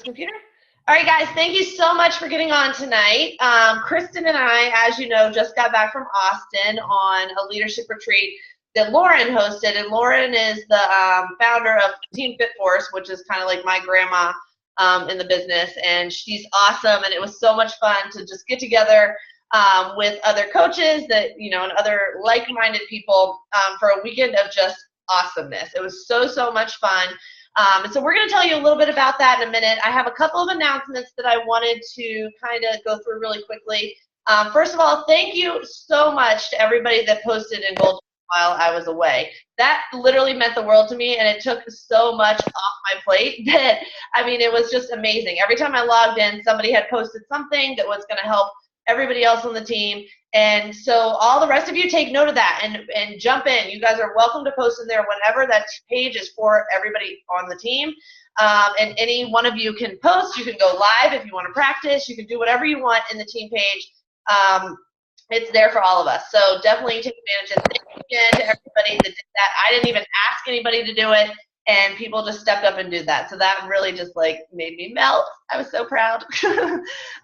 computer. All right, guys, thank you so much for getting on tonight. Kristen and I, as you know, just got back from Austin on a leadership retreat that Lauren hosted, and Lauren is the founder of Team Fit Force, which is kind of like my grandma in the business, and she's awesome, and it was so much fun to just get together with other coaches that, you know, and other like-minded people for a weekend of just awesomeness. It was so much fun. And so we're going to tell you a little bit about that in a minute. I have a couple of announcements that I wanted to kind of go through really quickly. First of all, thank you so much to everybody that posted in Gold while I was away. That literally meant the world to me, and it took so much off my plate that, I mean, it was just amazing. Every time I logged in, somebody had posted something that was going to help everybody else on the team. And so all the rest of you take note of that and jump in. You guys are welcome to post in there whenever. That page is for everybody on the team. And any one of you can post. You can go live if you want to practice. You can do whatever you want in the team page. It's there for all of us. So definitely take advantage of it. Thank you again to everybody that did that. I didn't even ask anybody to do it, and people just stepped up and did that. So that really just like made me melt. I was so proud.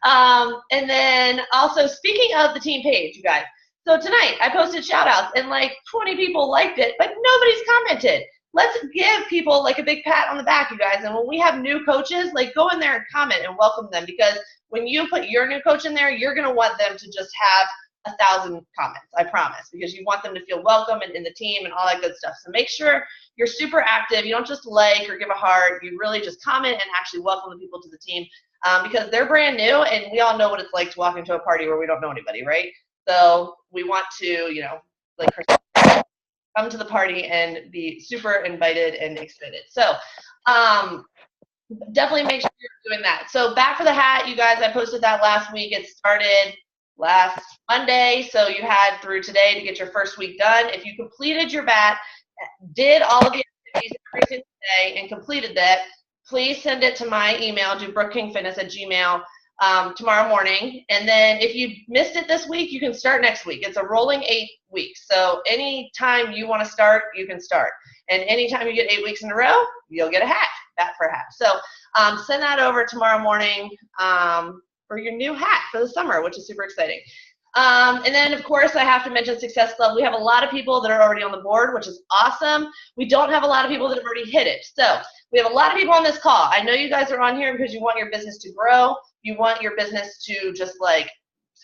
And then also, speaking of the team page, you guys, so tonight I posted shout outs and like 20 people liked it, but nobody's commented. Let's give people like a big pat on the back, you guys. And when we have new coaches, like go in there and comment and welcome them, because when you put your new coach in there, you're going to want them to just have 1,000 comments, I promise, because you want them to feel welcome and in the team and all that good stuff. So make sure you're super active. You don't just like or give a heart. You really just comment and actually welcome the people to the team, because they're brand new, and we all know what it's like to walk into a party where we don't know anybody, right? So we want to, you know, like come to the party and be super invited and excited. So definitely make sure you're doing that. So back for the hat, you guys, I posted that last week. It started last Monday, so you had through today to get your first week done. If you completed your bat, did all of the activities every single day, and completed that, please send it to my email, brookkingfitness@gmail.com, tomorrow morning. And then if you missed it this week, you can start next week. It's a rolling 8 weeks. So anytime you want to start, you can start. And anytime you get 8 weeks in a row, you'll get a hat, bat for a hat. So send that over tomorrow morning for your new hat for the summer, which is super exciting. And then, of course, I have to mention Success Club. We have a lot of people that are already on the board, which is awesome. We don't have a lot of people that have already hit it. So we have a lot of people on this call. I know you guys are on here because you want your business to grow. You want your business to just like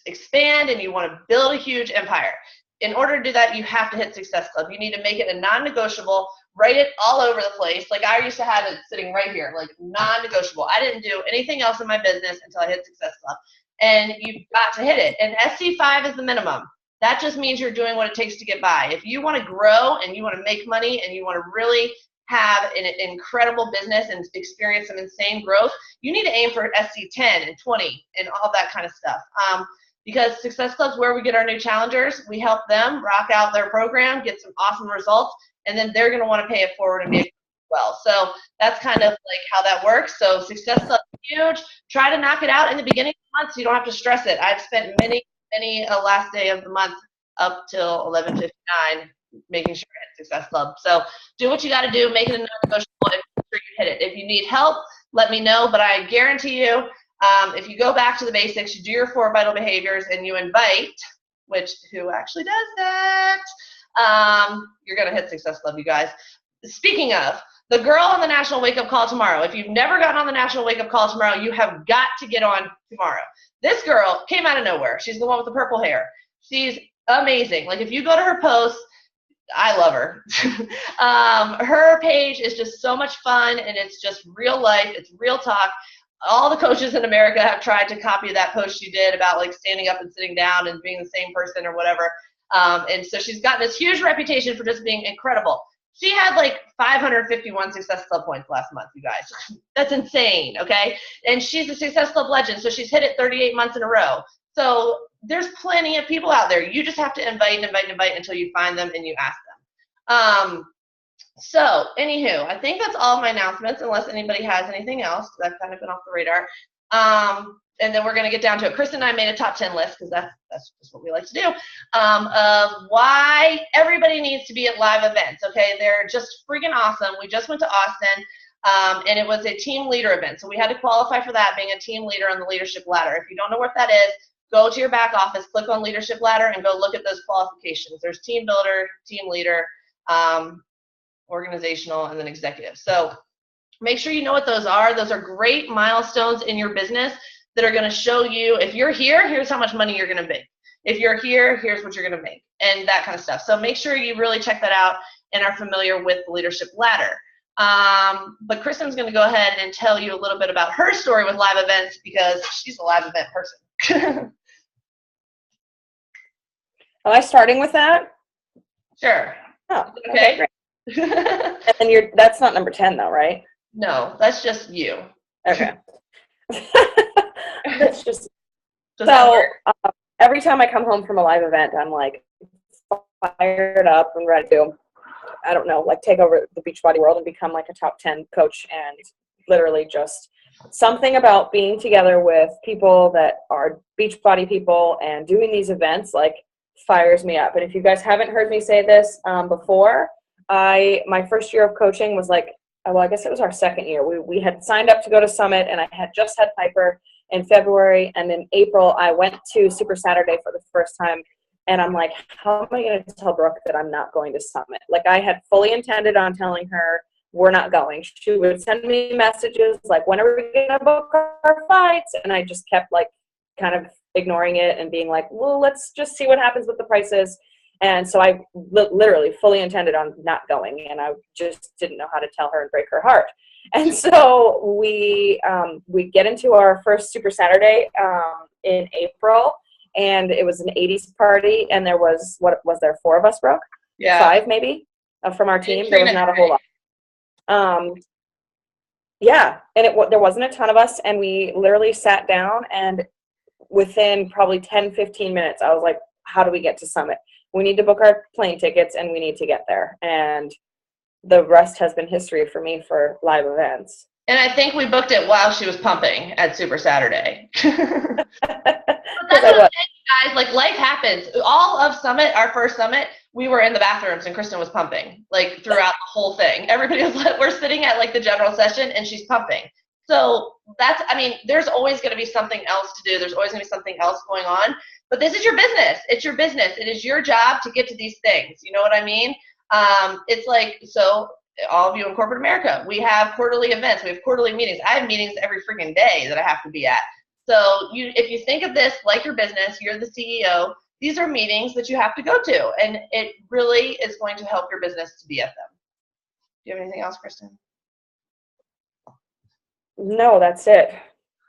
expand, and you want to build a huge empire. In order to do that, you have to hit Success Club. You need to make it a non-negotiable. Write it all over the place. Like I used to have it sitting right here, like non-negotiable. I didn't do anything else in my business until I hit Success Club. And you've got to hit it. And SC5 is the minimum. That just means you're doing what it takes to get by. If you want to grow and you want to make money and you want to really have an incredible business and experience some insane growth, you need to aim for SC10 and 20 and all that kind of stuff. Because Success Club's where we get our new challengers. We help them rock out their program, get some awesome results, and then they're going to want to pay it forward and be as well. So that's kind of like how that works. So Success Club is huge. Try to knock it out in the beginning of the month so you don't have to stress it. I've spent many last day of the month up till 11:59 making sure I hit Success Club. So do what you got to do. Make it a non-negotiable, and make sure you hit it. If you need help, let me know. But I guarantee you, if you go back to the basics, you do your 4 vital behaviors, and you invite, which who actually does that, you're going to hit Success Club, you guys. Speaking of, the girl on the National Wake Up Call tomorrow, if you've never gotten on the National Wake Up Call tomorrow, you have got to get on tomorrow. This girl came out of nowhere. She's the one with the purple hair. She's amazing. Like if you go to her posts, I love her. Her page is just so much fun, and it's just real life. It's real talk. All the coaches in America have tried to copy that post she did about like standing up and sitting down and being the same person or whatever. And so she's gotten this huge reputation for just being incredible. She had like 551 Success Club points last month, you guys. That's insane, okay? And she's a Success Club legend, so she's hit it 38 months in a row. So there's plenty of people out there. You just have to invite until you find them and you ask them. So anywho, I think that's all of my announcements, unless anybody has anything else. That's kind of been off the radar. And then we're going to get down to it. Kristen and I made a top 10 list, because that's just what we like to do, of why everybody needs to be at live events, okay? They're just freaking awesome. We just went to Austin. And it was a team leader event. So we had to qualify for that, being a team leader on the leadership ladder. If you don't know what that is, go to your back office, click on leadership ladder, and go look at those qualifications. There's team builder, team leader, organizational, and then executive. So make sure you know what those are. Those are great milestones in your business that are going to show you, if you're here, here's how much money you're going to make. If you're here, here's what you're going to make, and that kind of stuff. So make sure you really check that out and are familiar with the leadership ladder. But Kristen's going to go ahead and tell you a little bit about her story with live events, because she's a live event person. Am I starting with that? Sure. Oh, okay, great. And that's not number 10 though, right? No, that's just you. Okay. That's just so every time I come home from a live event, I'm like fired up and ready to, I don't know, like take over the Beachbody world and become like a top 10 coach. And literally just something about being together with people that are Beachbody people and doing these events like fires me up. And if you guys haven't heard me say this before, my first year of coaching was like, well, I guess it was our second year. We had signed up to go to Summit, and I had just had Piper in February, and in April I went to Super Saturday for the first time, and I'm like, how am I going to tell Brooke that I'm not going to Summit? Like, I had fully intended on telling her we're not going. She would send me messages like, when are we going to book our flights? And I just kept like kind of ignoring it and being like, well, let's just see what happens with the prices. And so I literally fully intended on not going, and I just didn't know how to tell her and break her heart. And so we get into our first Super Saturday in April, and it was an 80s party, and there was, what was there, 4 of us, Brooke? Yeah. 5 maybe from our team. There was not a whole lot. Yeah, and there wasn't a ton of us, and we literally sat down, and within probably 10-15 minutes, I was like, how do we get to Summit? We need to book our plane tickets, and we need to get there. And the rest has been history for me for live events. And I think we booked it while she was pumping at Super Saturday. But that's what I'm saying, guys. Like, life happens. All of Summit, our first Summit, we were in the bathrooms, and Kristen was pumping, like, throughout the whole thing. Everybody was like, we're sitting at, like, the general session, and she's pumping. So that's, I mean, there's always going to be something else to do. There's always going to be something else going on. But this is your business. It's your business. It is your job to get to these things. You know what I mean? It's like, so all of you in corporate America, we have quarterly events. We have quarterly meetings. I have meetings every freaking day that I have to be at. So if you think of this like your business, you're the CEO, these are meetings that you have to go to. And it really is going to help your business to be at them. Do you have anything else, Kristen? No, that's it.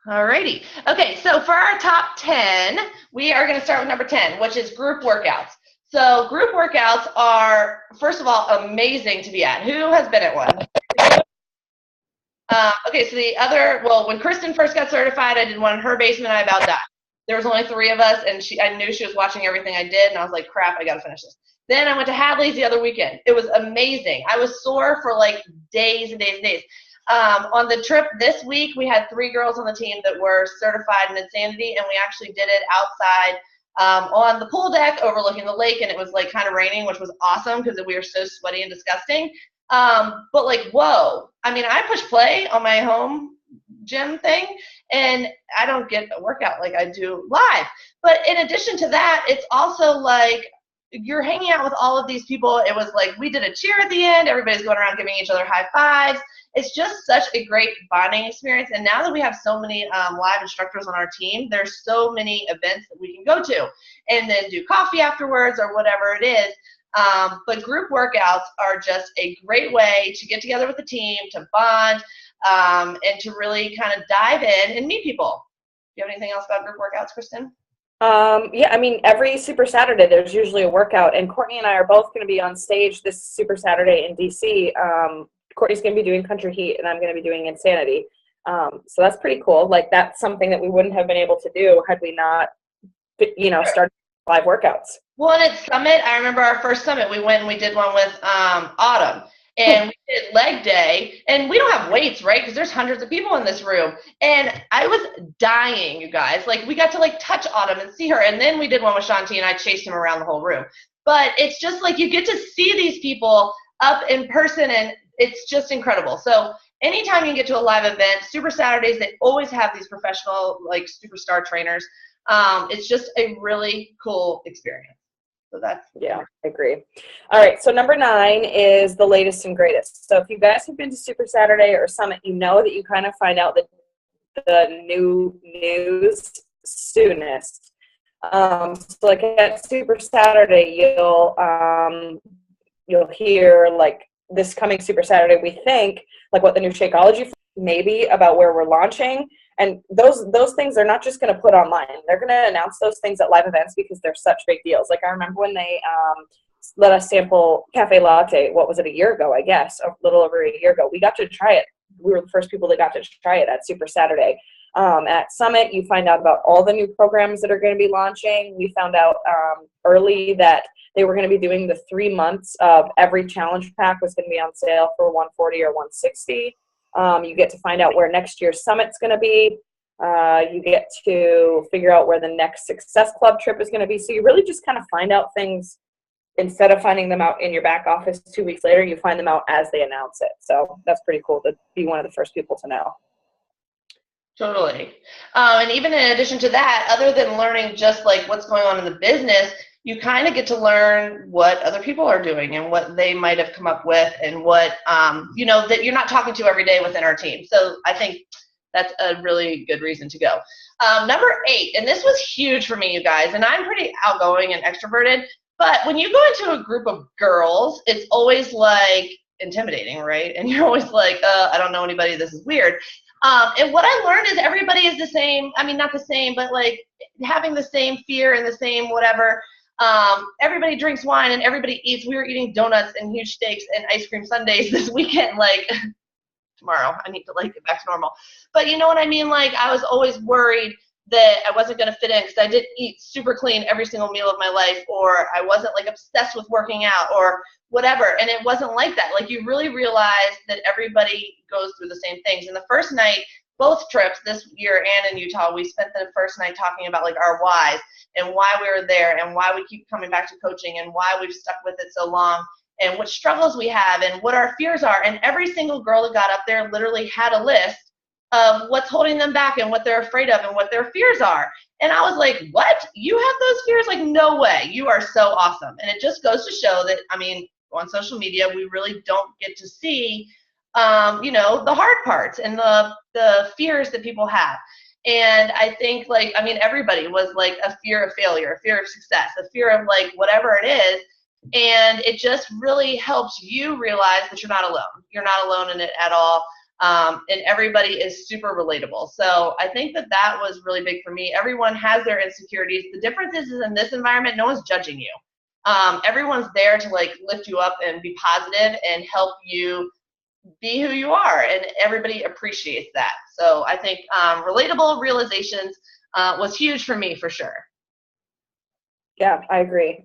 Alrighty. Okay, so for our top 10, we are going to start with number 10, which is group workouts. So group workouts are, first of all, amazing to be at. Who has been at one? Okay, so the other, well, when Kristen first got certified, I did one in her basement, I about died. There was only 3 of us, and I knew she was watching everything I did, and I was like, crap, I got to finish this. Then I went to Hadley's the other weekend. It was amazing. I was sore for like days and days and days. On the trip this week, we had 3 girls on the team that were certified in Insanity, and we actually did it outside on the pool deck overlooking the lake, and it was like kind of raining, which was awesome because we were so sweaty and disgusting. But like, whoa, I mean, I push play on my home gym thing, and I don't get a workout like I do live. But in addition to that, it's also like, you're hanging out with all of these people. It was like, we did a cheer at the end. Everybody's going around giving each other high fives. It's just such a great bonding experience. And now that we have so many live instructors on our team, there's so many events that we can go to and then do coffee afterwards or whatever it is. But group workouts are just a great way to get together with the team, to bond, and to really kind of dive in and meet people. Do you have anything else about group workouts, Kristen? Yeah, I mean, every Super Saturday, there's usually a workout, and Courtney and I are both going to be on stage this Super Saturday in DC. Courtney's going to be doing Country Heat, and I'm going to be doing Insanity. So that's pretty cool. Like, that's something that we wouldn't have been able to do had we not, started live workouts. Well, and at Summit, I remember our first Summit, we went and we did one with Autumn. And we did leg day, and we don't have weights, right? Because there's hundreds of people in this room. And I was dying, you guys. Like, we got to, like, touch Autumn and see her. And then we did one with Shanti, and I chased him around the whole room. But it's just, like, you get to see these people up in person, and it's just incredible. So anytime you can get to a live event, Super Saturdays, they always have these professional, like superstar trainers. It's just a really cool experience. So that's. Yeah, I agree. All right, so number 9 is the latest and greatest. So if you guys have been to Super Saturday or Summit, you know that you kind of find out the new news soonest. So like at Super Saturday, you'll hear like this coming Super Saturday, we think like what the new Shakeology maybe about where we're launching. And those things are not just going to put online. They're going to announce those things at live events because they're such big deals. Like I remember when they let us sample Cafe Latte, what was it, a year ago, I guess, a little over a year ago. We got to try it. We were the first people that got to try it at Super Saturday. At Summit, you find out about all the new programs that are going to be launching. We found out early that they were going to be doing the 3 months of every challenge pack was going to be on sale for $140 or $160. You get to find out where next year's Summit's going to be. You get to figure out where the next Success Club trip is going to be. So you really just kind of find out things instead of finding them out in your back office 2 weeks later. You find them out as they announce it. So that's pretty cool to be one of the first people to know. Totally. And even in addition to that, other than learning just like what's going on in the business, you kind of get to learn what other people are doing and what they might have come up with and what, that you're not talking to every day within our team. So I think that's a really good reason to go. Number 8, and this was huge for me, you guys, and I'm pretty outgoing and extroverted, but when you go into a group of girls, it's always like intimidating, right? And you're always like, I don't know anybody, this is weird. And what I learned is everybody is the same. I mean, not the same, but like having the same fear and the same whatever. Everybody drinks wine and everybody eats. We were eating donuts and huge steaks and ice cream sundaes this weekend. Like tomorrow, I need to like get back to normal. But you know what I mean? Like I was always worried that I wasn't going to fit in because I didn't eat super clean every single meal of my life, or I wasn't like obsessed with working out or whatever. And it wasn't like that. Like you really realize that everybody goes through the same things. And the first night, both trips this year and in Utah, we spent the first night talking about like our whys and why we were there and why we keep coming back to coaching and why we've stuck with it so long and what struggles we have and what our fears are. And every single girl that got up there literally had a list of what's holding them back and what they're afraid of and what their fears are. And I was like, what? You have those fears? Like, no way. You are so awesome. And it just goes to show that, I mean, on social media, we really don't get to see, the hard parts and the fears that people have. And I think, like, I mean, everybody was like a fear of failure, a fear of success, a fear of like whatever it is. And it just really helps you realize that you're not alone. You're not alone in it at all. And everybody is super relatable. So I think that was really big for me. Everyone has their insecurities. The difference is in this environment, no one's judging you. Everyone's there to like lift you up and be positive and help you be who you are. And everybody appreciates that. So I think relatable realizations was huge for me for sure. Yeah, I agree.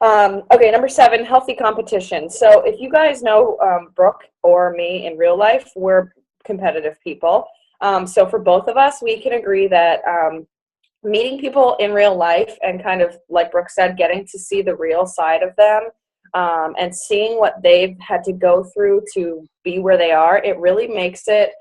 Okay, number 7, healthy competition. So if you guys know Brooke or me in real life, we're competitive people. So for both of us, we can agree that meeting people in real life and kind of, like Brooke said, getting to see the real side of them and seeing what they've had to go through to be where they are, it really makes it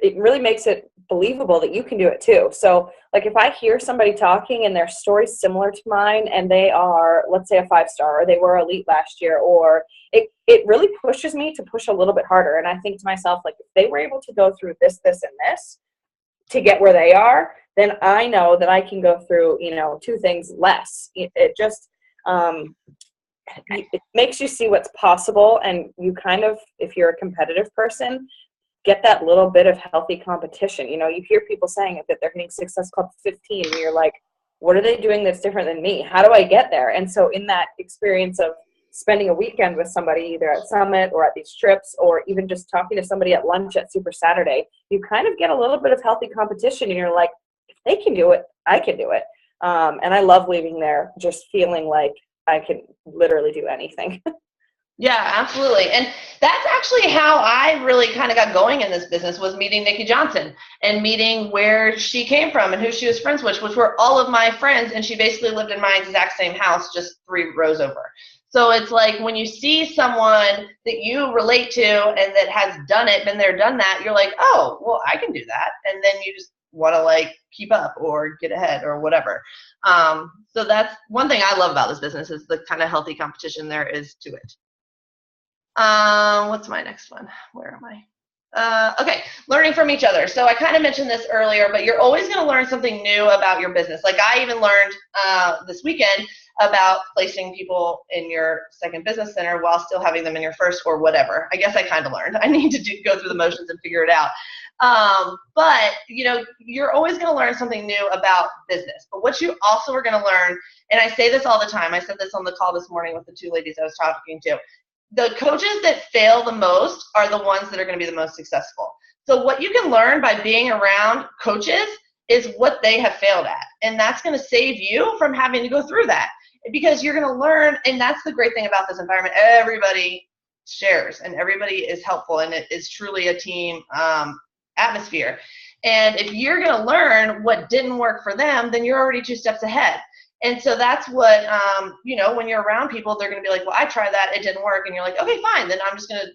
it really makes it believable that you can do it too. So like if I hear somebody talking and their story's similar to mine and they are, let's say, a 5-star or they were elite last year, or it really pushes me to push a little bit harder. And I think to myself, like if they were able to go through this, and this to get where they are, then I know that I can go through, 2 things less. It just, it makes you see what's possible. And you kind of, if you're a competitive person, get that little bit of healthy competition. You hear people saying that they're hitting Success Club 15 and you're like, what are they doing that's different than me? How do I get there? And so in that experience of spending a weekend with somebody either at Summit or at these trips or even just talking to somebody at lunch at Super Saturday, you kind of get a little bit of healthy competition and you're like, if they can do it, I can do it. And I love leaving there just feeling like I can literally do anything. Yeah, absolutely. And that's actually how I really kind of got going in this business, was meeting Nikki Johnson and meeting where she came from and who she was friends with, which were all of my friends. And she basically lived in my exact same house, just 3 rows over. So it's like when you see someone that you relate to and that has done it, been there, done that, you're like, oh, well, I can do that. And then you just want to like keep up or get ahead or whatever. So that's one thing I love about this business is the kind of healthy competition there is to it. What's my next one? Where am I? Okay, learning from each other. So I kind of mentioned this earlier, but you're always going to learn something new about your business. Like I even learned this weekend about placing people in your second business center while still having them in your first or whatever. I guess I kind of learned. I need to go through the motions and figure it out. But, you know, you're always going to learn something new about business. But what you also are going to learn, and I say this all the time, I said this on the call this morning with the two ladies I was talking to, the coaches that fail the most are the ones that are going to be the most successful. So what you can learn by being around coaches is what they have failed at. And that's going to save you from having to go through that because you're going to learn. And that's the great thing about this environment. Everybody shares and everybody is helpful and it is truly a team atmosphere. And if you're going to learn what didn't work for them, then you're already 2 steps ahead. And so that's what, you know, when you're around people, they're going to be like, well, I tried that. It didn't work. And you're like, okay, fine. Then I'm just going to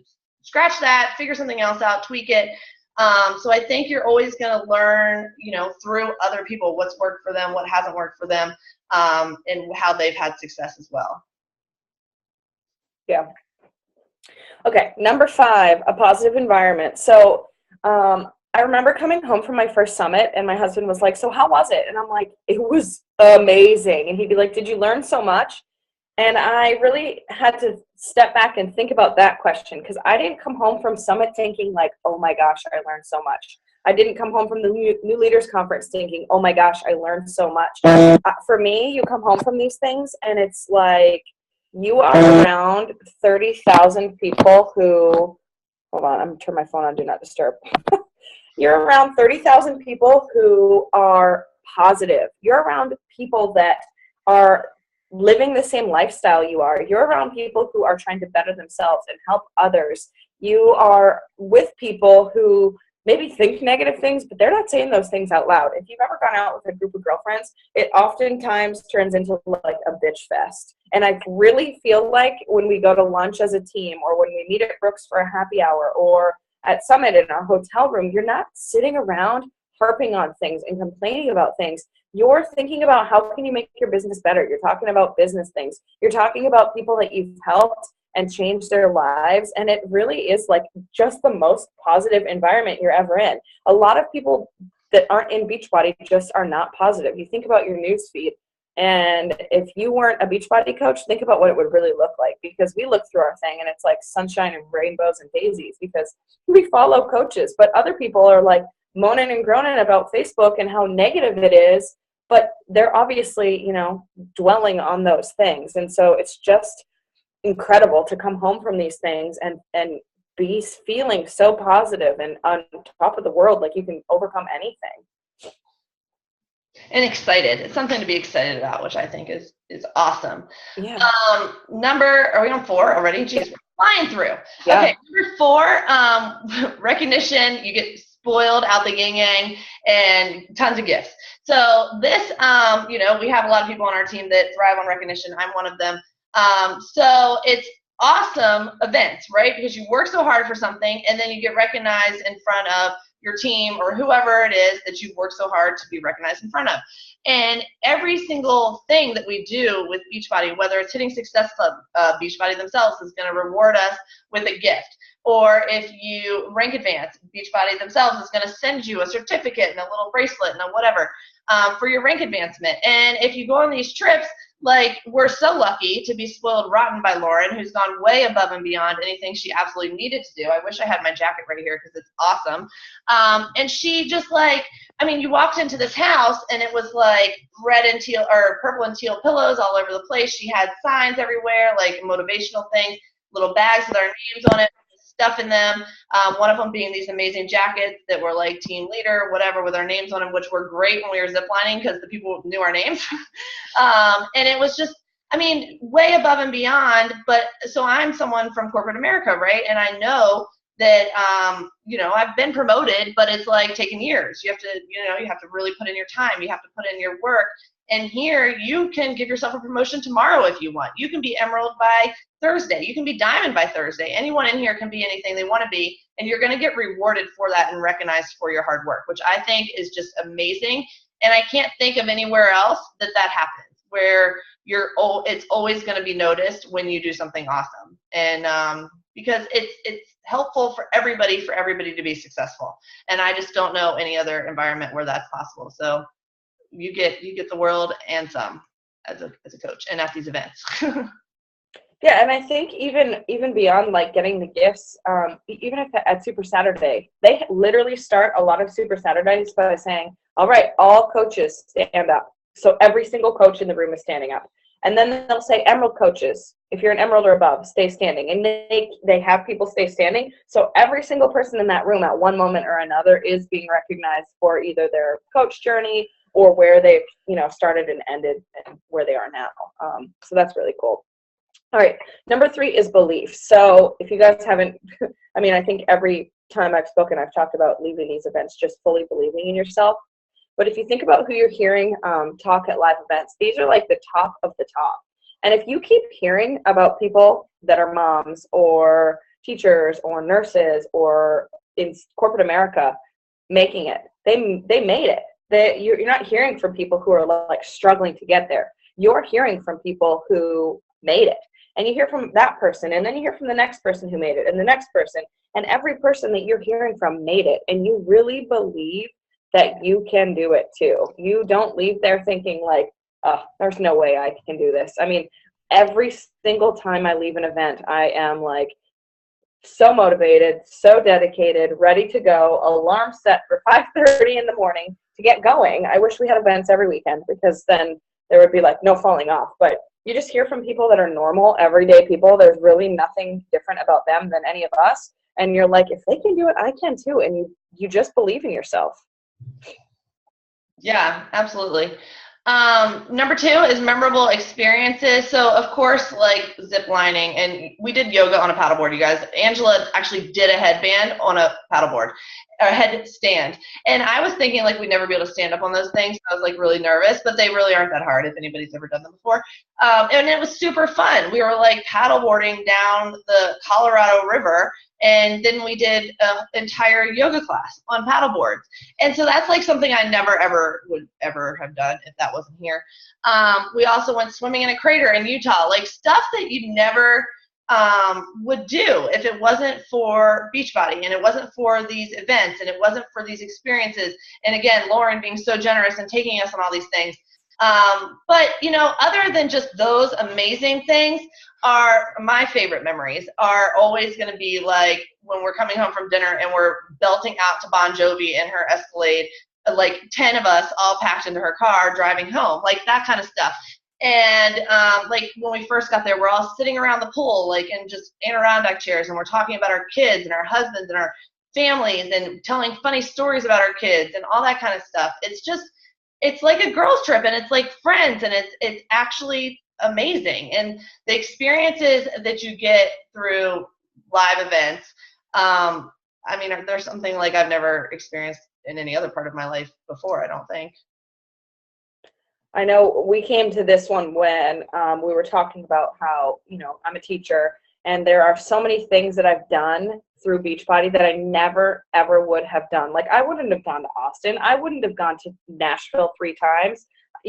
scratch that, figure something else out, tweak it. So I think you're always going to learn, you know, through other people, what's worked for them, what hasn't worked for them, and how they've had success as well. Yeah. Okay. Number 5, a positive environment. So, I remember coming home from my first summit and my husband was like, so how was it? And I'm like, it was amazing. And he'd be like, did you learn so much? And I really had to step back and think about that question because I didn't come home from summit thinking like, oh my gosh, I learned so much. I didn't come home from the new leaders conference thinking, oh my gosh, I learned so much. For me, you come home from these things and it's like you are around 30,000 people who, hold on, I'm going to turn my phone on, do not disturb. You're around 30,000 people who are positive. You're around people that are living the same lifestyle you are. You're around people who are trying to better themselves and help others. You are with people who maybe think negative things, but they're not saying those things out loud. If you've ever gone out with a group of girlfriends, it oftentimes turns into like a bitch fest. And I really feel like when we go to lunch as a team or when we meet at Brooks for a happy hour or at Summit in our hotel room, you're not sitting around harping on things and complaining about things. You're thinking about how can you make your business better. You're talking about business things. You're talking about people that you've helped and changed their lives. And it really is like just the most positive environment you're ever in. A lot of people that aren't in Beachbody just are not positive. You think about your news feed. And if you weren't a Beachbody coach, think about what it would really look like because we look through our thing and it's like sunshine and rainbows and daisies because we follow coaches, but other people are like moaning and groaning about Facebook and how negative it is, but they're obviously, you know, dwelling on those things. And so it's just incredible to come home from these things and be feeling so positive and on top of the world, like you can overcome anything. And excited. It's something to be excited about, which I think is awesome. Yeah. Are we on 4 already? Jeez, we're flying through. Yeah. Okay, number 4, recognition. You get spoiled out the yin yang and tons of gifts. So this, you know, we have a lot of people on our team that thrive on recognition. I'm one of them. So it's awesome events, right? Because you work so hard for something and then you get recognized in front of your team or whoever it is that you've worked so hard to be recognized in front of. And every single thing that we do with Beachbody, whether it's Hitting Success Club, Beachbody themselves is going to reward us with a gift. Or if you rank advance, Beachbody themselves is going to send you a certificate and a little bracelet and a whatever for your rank advancement. And if you go on these trips, like we're so lucky to be spoiled rotten by Lauren, who's gone way above and beyond anything she absolutely needed to do. I wish I had my jacket right here because it's awesome. And she just like, I mean, you walked into this house and it was like red and teal or purple and teal pillows all over the place. She had signs everywhere, like motivational things, little bags with our names on it, stuff in them. One of them being these amazing jackets that were like team leader, whatever, with our names on them, which were great when we were ziplining because the people knew our names. And it was just, I mean, way above and beyond. But so I'm someone from corporate America, right? And I know that, you know, I've been promoted, but it's like taking years. You have to, you know, you have to really put in your time. You have to put in your work. And here you can give yourself a promotion tomorrow if you want. You can be Emerald by Thursday. You can be Diamond by Thursday. Anyone in here can be anything they want to be, and you're going to get rewarded for that and recognized for your hard work, which I think is just amazing. And I can't think of anywhere else that happens, where it's always going to be noticed when you do something awesome. And because it's helpful for everybody to be successful. And I just don't know any other environment where that's possible. So you get the world and some as a coach and at these events. Yeah, and I think even beyond like getting the gifts, even if at Super Saturday, they literally start a lot of Super Saturdays by saying, all right, all coaches stand up. So every single coach in the room is standing up. And then they'll say, Emerald coaches, if you're an Emerald or above, stay standing. And they have people stay standing. So every single person in that room at one moment or another is being recognized for either their coach journey or where they've, started and ended and where they are now. So that's really cool. All right. Number 3 is belief. So if you guys haven't, I think every time I've spoken, I've talked about leaving these events just fully believing in yourself. But if you think about who you're hearing talk at live events, these are like the top of the top. And if you keep hearing about people that are moms or teachers or nurses or in corporate America making it, they made it. You're not hearing from people who are like struggling to get there. You're hearing from people who made it. And you hear from that person, and then you hear from the next person who made it, and the next person. And every person that you're hearing from made it. And you really believe that you can do it too. You don't leave there thinking like, oh, there's no way I can do this. Every single time I leave an event, I am like so motivated, so dedicated, ready to go, alarm set for 5:30 in the morning to get going. I wish we had events every weekend because then there would be like no falling off. But you just hear from people that are normal, everyday people. There's really nothing different about them than any of us. And you're like, if they can do it, I can too. And you just believe in yourself. Yeah, absolutely. Number 2 is memorable experiences. So of course, like zip lining, and we did yoga on a paddleboard, you guys. Angela actually did a headband on a paddleboard, or a headstand. And I was thinking like we'd never be able to stand up on those things. I was like really nervous, but they really aren't that hard if anybody's ever done them before. And it was super fun. We were like paddleboarding down the Colorado River. And then we did an entire yoga class on paddleboards. And so that's like something I never, ever would ever have done if that wasn't here. We also went swimming in a crater in Utah, like stuff that you never would do if it wasn't for Beachbody and it wasn't for these events and it wasn't for these experiences. And again, Lauren being so generous and taking us on all these things. But, other than just those amazing things, my favorite memories are always going to be like when we're coming home from dinner and we're belting out to Bon Jovi in her Escalade, like 10 of us all packed into her car driving home, like that kind of stuff. And like when we first got there, we're all sitting around the pool, like in just Adirondack chairs, and we're talking about our kids and our husbands and our families and telling funny stories about our kids and all that kind of stuff. It's like a girls trip, and it's like friends, and it's actually amazing. And the experiences that you get through live events, there's something like I've never experienced in any other part of my life before, I don't think. I know we came to this one when we were talking about how, I'm a teacher, and there are so many things that I've done through Beachbody that I never, ever would have done. Like I wouldn't have gone to Austin. I wouldn't have gone to Nashville 3 times.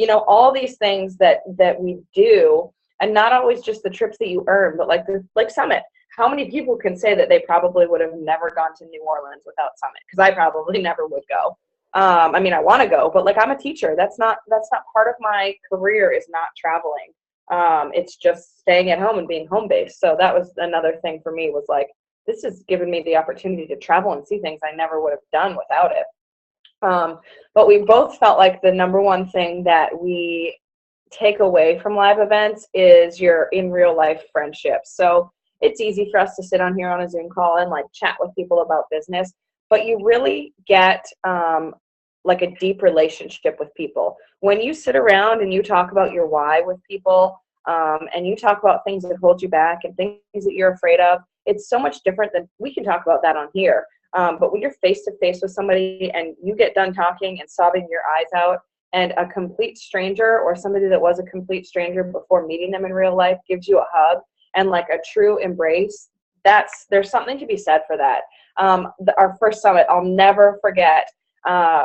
All these things that we do, and not always just the trips that you earn, but like Summit. How many people can say that they probably would have never gone to New Orleans without Summit? Because I probably never would go. I want to go, but like I'm a teacher. That's not part of my career, is not traveling. It's just staying at home and being home based. So that was another thing for me, was like, this has given me the opportunity to travel and see things I never would have done without it. But we both felt like the number one thing that we take away from live events is your in real life friendships. So it's easy for us to sit on here on a Zoom call and like chat with people about business, but you really get like a deep relationship with people. When you sit around and you talk about your why with people, and you talk about things that hold you back and things that you're afraid of, it's so much different than we can talk about that on here. But when you're face to face with somebody and you get done talking and sobbing your eyes out, and a complete stranger or somebody that was a complete stranger before meeting them in real life gives you a hug and like a true embrace, there's something to be said for that. Our first summit, I'll never forget.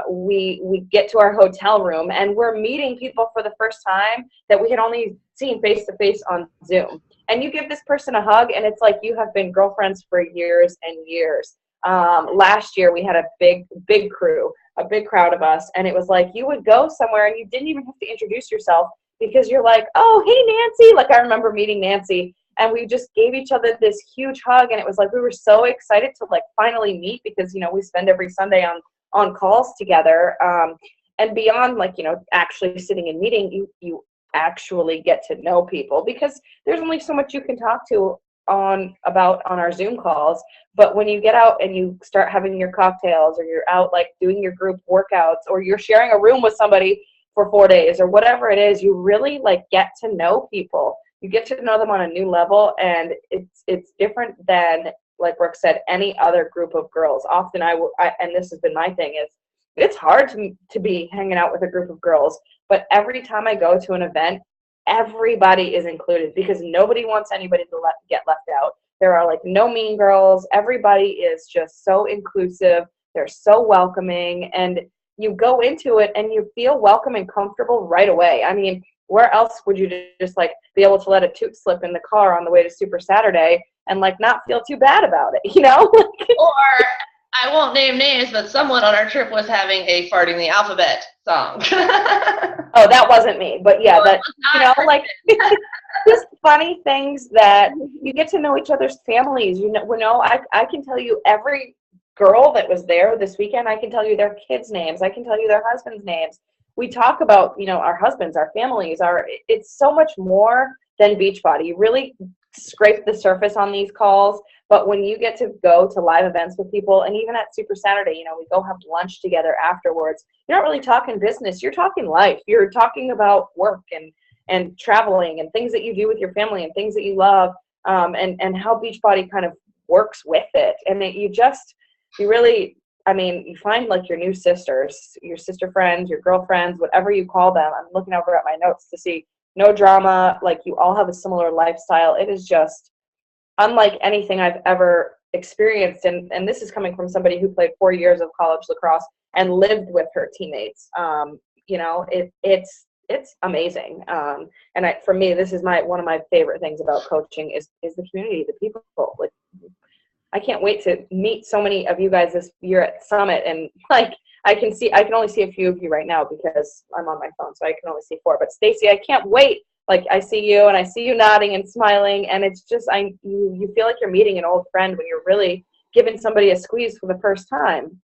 We get to our hotel room and we're meeting people for the first time that we had only seen face to face on Zoom. And you give this person a hug and it's like you have been girlfriends for years and years. Last year we had a big crew, a big crowd of us, and it was like you would go somewhere and you didn't even have to introduce yourself because you're like, oh, hey, Nancy. Like, I remember meeting Nancy, and we just gave each other this huge hug, and it was like we were so excited to like finally meet because, you know, we spend every Sunday on calls together, and beyond like, you know, actually sitting and meeting, you actually get to know people because there's only so much you can talk to on our Zoom calls. But when you get out and you start having your cocktails, or you're out like doing your group workouts, or you're sharing a room with somebody for 4 days or whatever it is, you really like get to know people. You get to know them on a new level, and it's different than, like Brooke said, any other group of girls. Often I and this has been my thing, is it's hard to be hanging out with a group of girls, but every time I go to an event, everybody is included because nobody wants anybody to get left out. There are like no mean girls. Everybody is just so inclusive. They're so welcoming, and you go into it and you feel welcome and comfortable right away. I mean, where else would you just like be able to let a toot slip in the car on the way to Super Saturday and like not feel too bad about it, you know? Or I won't name names, but someone on our trip was having a farting the alphabet song. Oh, that wasn't me, but yeah, that, you know, like just funny things that you get to know each other's families. You know, I can tell you every girl that was there this weekend. I can tell you their kids' names. I can tell you their husbands' names. We talk about, you know, our husbands, our families. It's so much more than Beachbody. You really scrape the surface on these calls, but when you get to go to live events with people, and even at Super Saturday, you know, we go have lunch together afterwards. You're not really talking business. You're talking life. You're talking about work and traveling and things that you do with your family and things that you love, and how Beachbody kind of works with it. And you really, I mean, you find like your new sisters, your sister friends, your girlfriends, whatever you call them. I'm looking over at my notes to see no drama. Like, you all have a similar lifestyle. It is just unlike anything I've ever experienced. And this is coming from somebody who played 4 years of college lacrosse and lived with her teammates. You know, it's amazing. And for me, this is one of my favorite things about coaching is the community, the people. Like, I can't wait to meet so many of you guys this year at Summit. And like, I can only see a few of you right now because I'm on my phone, so I can only see 4. But Stacy, I can't wait. Like, I see you and I see you nodding and smiling, and it's just you feel like you're meeting an old friend when you're really giving somebody a squeeze for the first time.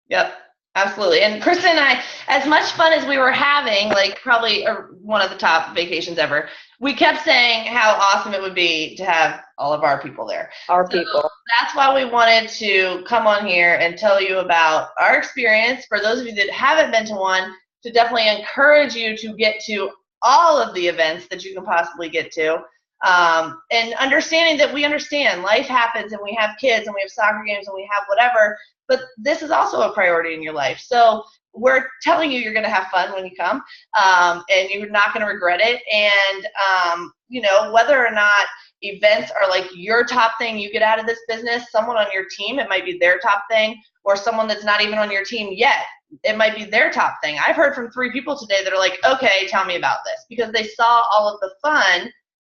Yep, absolutely. And Kristen and I, as much fun as we were having, like probably one of the top vacations ever, we kept saying how awesome it would be to have all of our people there. People. That's why we wanted to come on here and tell you about our experience. For those of you that haven't been to one, to definitely encourage you to get to all of the events that you can possibly get to. And understanding that we understand life happens, and we have kids, and we have soccer games, and we have whatever, but this is also a priority in your life. So we're telling you, you're going to have fun when you come, and you're not going to regret it. And, you know, whether or not events are like your top thing you get out of this business, someone on your team, it might be their top thing, or someone that's not even on your team yet, it might be their top thing. I've heard from 3 people today that are like, okay, tell me about this, because they saw all of the fun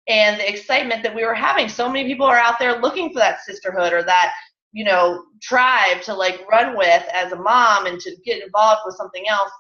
and the excitement that we were having. So many people are out there looking for that sisterhood or that, you know, tribe to like run with as a mom and to get involved with something else.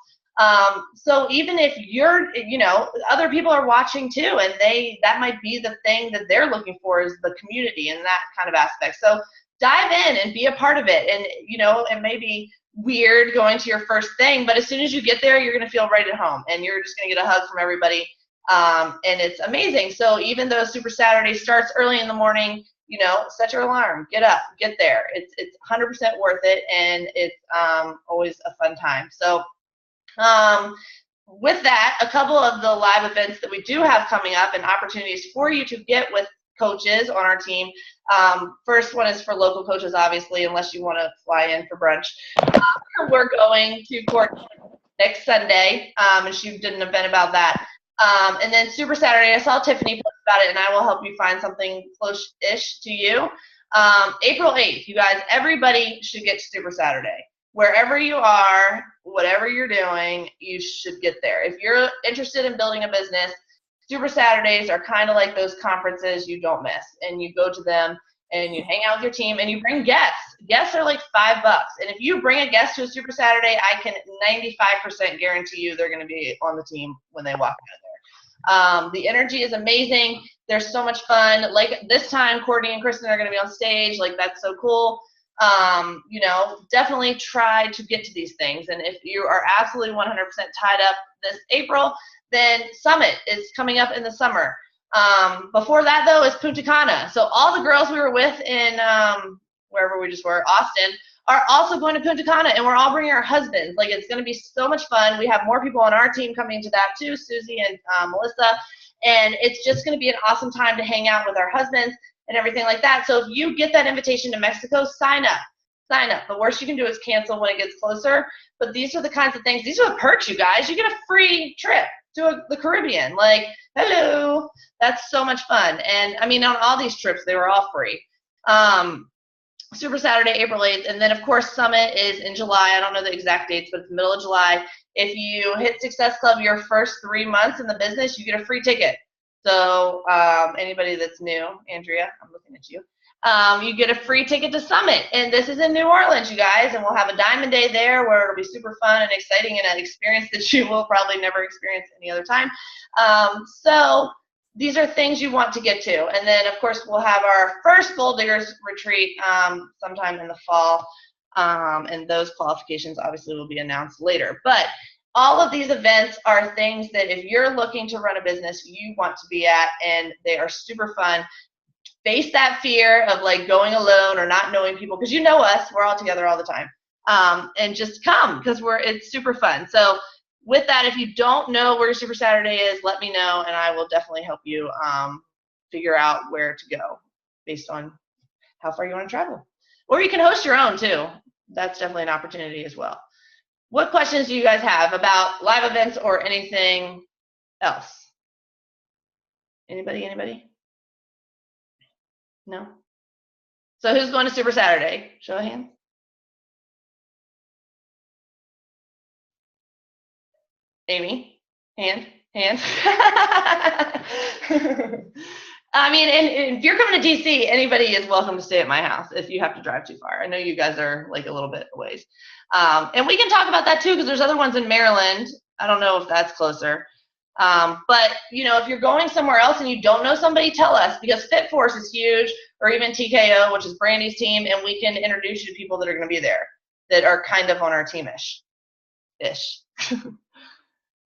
So even if you're, you know, other people are watching too, and that might be the thing that they're looking for, is the community and that kind of aspect. So dive in and be a part of it. And, you know, it may be weird going to your first thing, but as soon as you get there, you're going to feel right at home, and you're just going to get a hug from everybody. And it's amazing. So even though Super Saturday starts early in the morning, you know, set your alarm, get up, get there. It's 100% worth it, and it's always a fun time. So with that, a couple of the live events that we do have coming up and opportunities for you to get with coaches on our team. First one is for local coaches, obviously, unless you want to fly in for brunch. We're going to Cork next Sunday, and she did an event about that. And then Super Saturday, I saw Tiffany post about it, and I will help you find something close-ish to you. April 8th, you guys, everybody should get to Super Saturday. Wherever you are, whatever you're doing, you should get there. If you're interested in building a business, Super Saturdays are kind of like those conferences you don't miss. And you go to them and you hang out with your team and you bring guests. Guests are like $5. And if you bring a guest to a Super Saturday, I can 95% guarantee you they're going to be on the team when they walk out of there. The energy is amazing. There's so much fun. Like this time, Courtney and Kristen are going to be on stage. Like that's so cool. You know, definitely try to get to these things. And if you are absolutely 100% tied up this April, then Summit is coming up in the summer. Before that, though, is Punta Cana. So all the girls we were with in wherever we just were, Austin, are also going to Punta Cana, and we're all bringing our husbands. Like, it's going to be so much fun. We have more people on our team coming to that, too, Susie and Melissa. And it's just going to be an awesome time to hang out with our husbands and everything like that. So if you get that invitation to Mexico, sign up. Sign up. The worst you can do is cancel when it gets closer. But these are the kinds of things. These are the perks, you guys. You get a free trip to the Caribbean. Like, hello. That's so much fun. And, I mean, on all these trips, they were all free. Super Saturday, April 8th. And then, of course, Summit is in July. I don't know the exact dates, but it's the middle of July. If you hit Success Club your first 3 months in the business, you get a free ticket. So anybody that's new, Andrea, I'm looking at you. You get a free ticket to Summit. And this is in New Orleans, you guys. And we'll have a Diamond Day there where it'll be super fun and exciting and an experience that you will probably never experience any other time. So these are things you want to get to. And then, of course, we'll have our first Gold Diggers retreat sometime in the fall. And those qualifications obviously will be announced later. But all of these events are things that if you're looking to run a business, you want to be at, and they are super fun. Face that fear of like going alone or not knowing people, because you know us, we're all together all the time. And just come, because it's super fun. So with that, if you don't know where Super Saturday is, let me know, and I will definitely help you figure out where to go based on how far you want to travel. Or you can host your own too. That's definitely an opportunity as well. What questions do you guys have about live events or anything else? Anybody? No? So who's going to Super Saturday? Show of hands. Amy? Hand? I mean, and if you're coming to DC, anybody is welcome to stay at my house if you have to drive too far. I know you guys are like a little bit a ways. And we can talk about that too, because there's other ones in Maryland. I don't know if that's closer. But, you know, if you're going somewhere else and you don't know somebody, tell us, because FitForce is huge, or even TKO, which is Brandy's team, and we can introduce you to people that are going to be there that are kind of on our team-ish.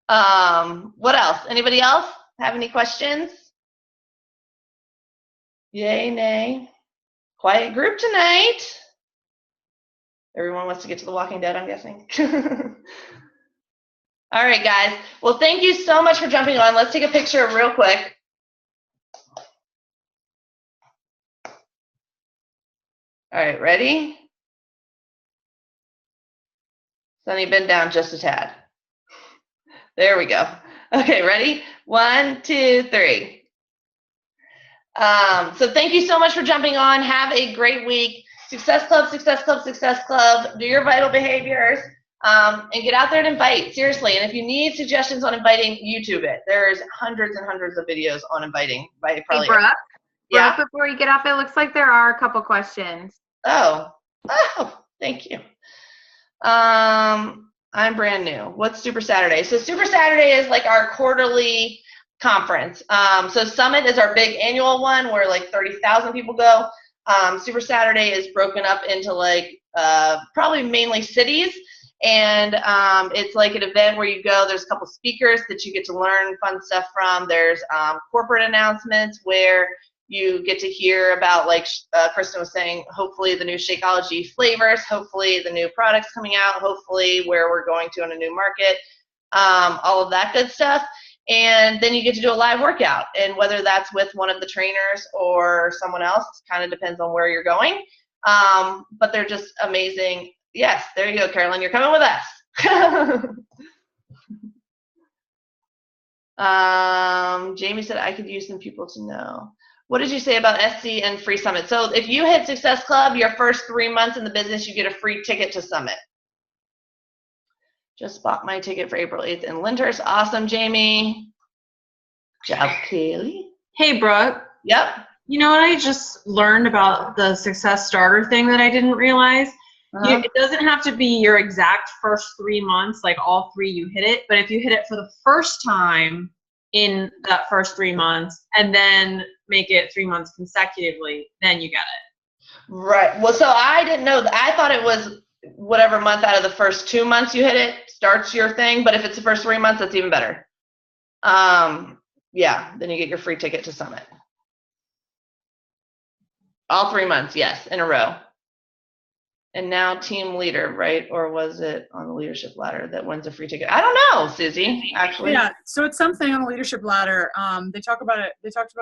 What else? Anybody else have any questions? Yay, nay. Quiet group tonight. Everyone wants to get to The Walking Dead, I'm guessing. All right, guys. Well, thank you so much for jumping on. Let's take a picture real quick. All right, ready? Sunny, bend down just a tad. There we go. Okay, ready? 1, 2, 3. So thank you so much for jumping on. Have a great week. Success Club, Success Club, Success Club. Do your vital behaviors. And get out there and invite, seriously. And if you need suggestions on inviting, YouTube it. There's hundreds and hundreds of videos on inviting. By probably. Hey, Brooke, yeah. Before you get off, it looks like there are a couple questions. Oh, thank you. I'm brand new. What's Super Saturday? So Super Saturday is like our quarterly conference. So Summit is our big annual one where like 30,000 people go. Super Saturday is broken up into like probably mainly cities. And it's like an event where you go, there's a couple speakers that you get to learn fun stuff from. There's corporate announcements where you get to hear about, like Kristen was saying, hopefully the new Shakeology flavors, hopefully the new products coming out, hopefully where we're going to in a new market, all of that good stuff. And then you get to do a live workout. And whether that's with one of the trainers or someone else, kind of depends on where you're going. But they're just amazing. Yes, there you go, Carolyn. You're coming with us. Jamie said I could use some people to know. What did you say about SC and free Summit? So if you hit Success Club, your first 3 months in the business, you get a free ticket to Summit. Just bought my ticket for April 8th in Lyndhurst. Awesome, Jamie. Good job, Kaylee. Hey, Brooke. Yep. You know what I just learned about the Success Starter thing that I didn't realize? It doesn't have to be your exact first 3 months, like all 3 you hit it, but if you hit it for the first time in that first 3 months and then make it 3 months consecutively, then you get it. Right. Well, so I didn't know. I thought it was whatever month out of the first 2 months you hit it starts your thing, but if it's the first 3 months, that's even better. Yeah, then you get your free ticket to Summit. All 3 months, yes, in a row. And now team leader, right? Or was it on the leadership ladder that wins a free ticket? I don't know, Susie, actually. Yeah, so it's something on the leadership ladder. They talk about it. They talked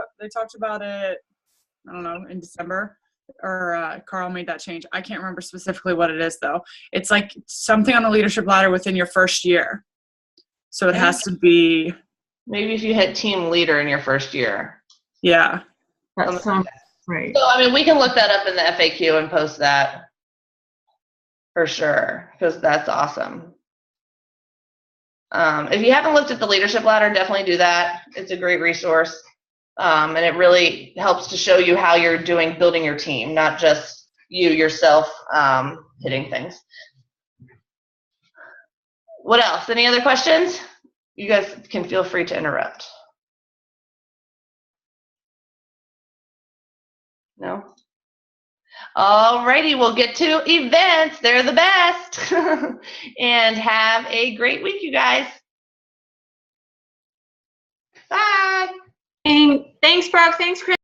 about it. I don't know, in December, or Carl made that change. I can't remember specifically what it is though. It's like something on the leadership ladder within your first year. So it has to be. Maybe if you hit team leader in your first year. Yeah. That sounds right. So, I mean, we can look that up in the FAQ and post that for sure, because that's awesome. If you haven't looked at the leadership ladder, definitely do that. It's a great resource. And it really helps to show you how you're doing building your team, not just you yourself hitting things. What else? Any other questions? You guys can feel free to interrupt. No? Alrighty, we'll get to events. They're the best. And have a great week, you guys. Bye. Thanks, Brooke. Thanks, Chris.